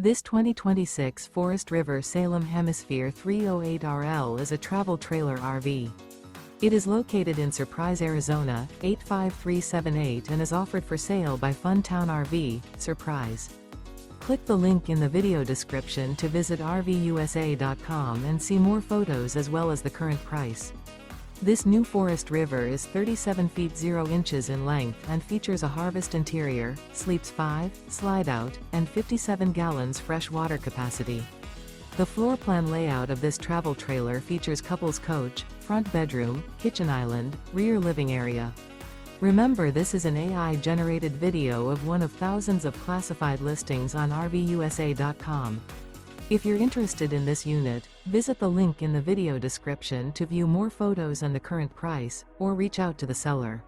This 2026 Forest River Salem Hemisphere 308RL is a travel trailer RV. It is located in Surprise, Arizona, 85378 and is offered for sale by Funtown RV, Surprise. Click the link in the video description to visit RVUSA.com and see more photos as well as the current price. This new Forest River is 37 feet 0 inches in length and features a harvest interior, sleeps 5, slide-out, and 57 gallons fresh water capacity. The floor plan layout of this travel trailer features couples coach, front bedroom, kitchen island, rear living area. Remember, this is an AI-generated video of one of thousands of classified listings on RVUSA.com. If you're interested in this unit, visit the link in the video description to view more photos and the current price, or reach out to the seller.